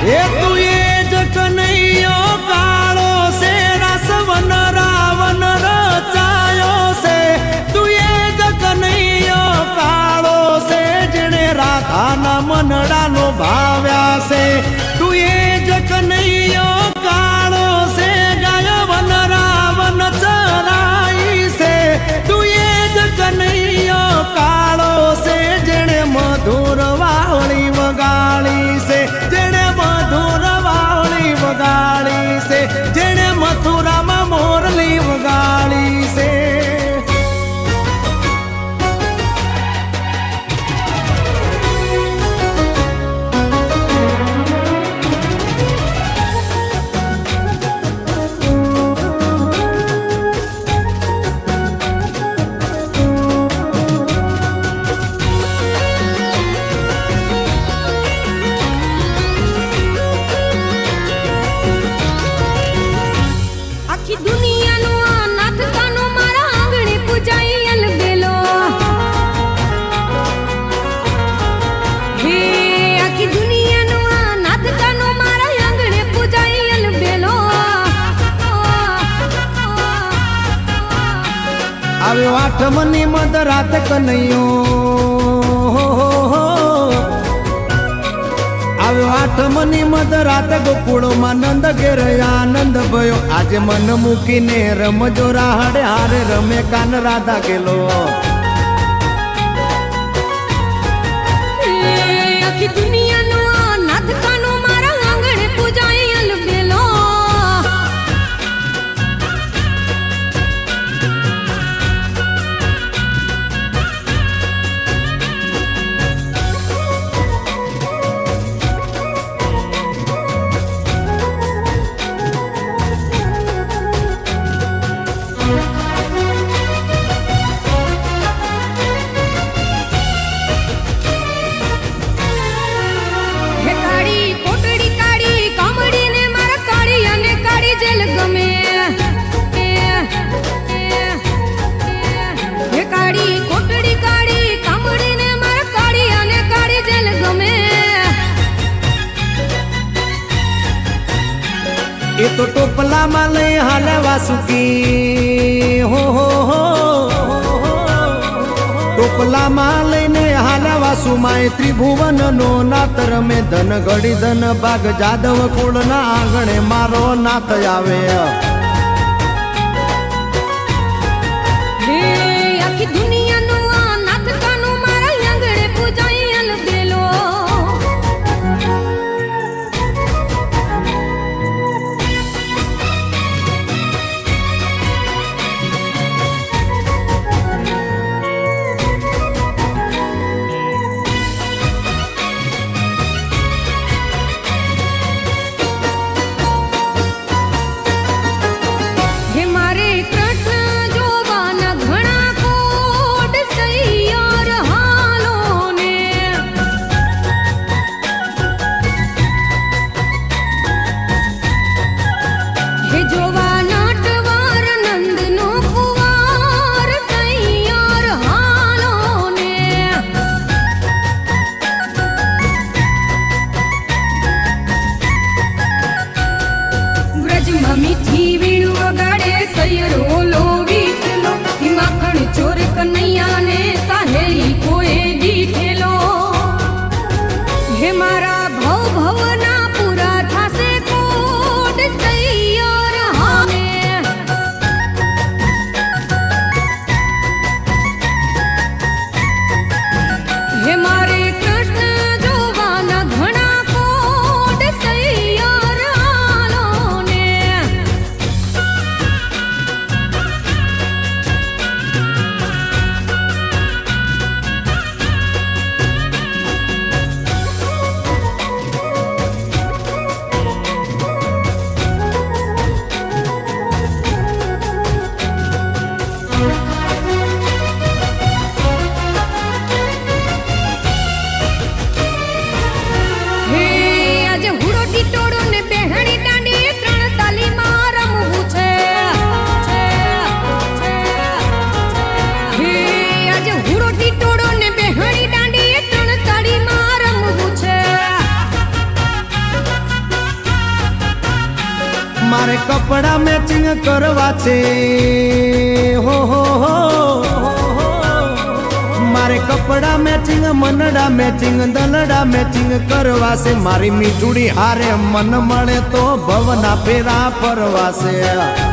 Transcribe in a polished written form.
એ તું એ જ કનૈયો કાળો છે રાસવન રાવણ રચાયો છે તું એ જ કનૈયો કાળો છે જેણે રાધાના મનડાનો ભાવ્યા છે તું એ જ કનૈયો કાળો છે ગાય વન રાવણ ચરાઈ છે તું એ જ કનૈયો કાળો છે જેણે મધુર વાવણી વગાડી છે જેણે મધુર વાવણી વગાડી છે જેણે મથુરામાં મોરલી વગાડી છે આવ્યો આઠમની મધરાત કનૈયો આવ્યો આઠમની મધરાત ગોકુળમાં નંદ ઘેર આનંદ ભયો આજે મન મૂકીને રમજો રાહડે હારે રમે કાન રાધા ગેલો આખી દુનિયાનો નાથ કાનો મારા આંગણે પૂજાય અલબેલો એ તો ટોપલામાં લઈ હાલે વાસુકી હો ટોપલામાં લઈને હાલે વાસુમાં ત્રિભુવન નો નાથ રમે ધન ઘડી ધન ભાગ જાદવ કુળના આંગણે મારો નાથ આવે આખી દુનિયાનો નાથ કાનો મારા આંગણે પૂજાય અલબેલો કપડા મેચિંગ કરવા છે હો મારે કપડા મેચિંગ મનડા મેચિંગ દલડા મેચિંગ કરવા છે મારી મીઠુડી હારે મન મળે તો ભવના ફેરા ફરવા છે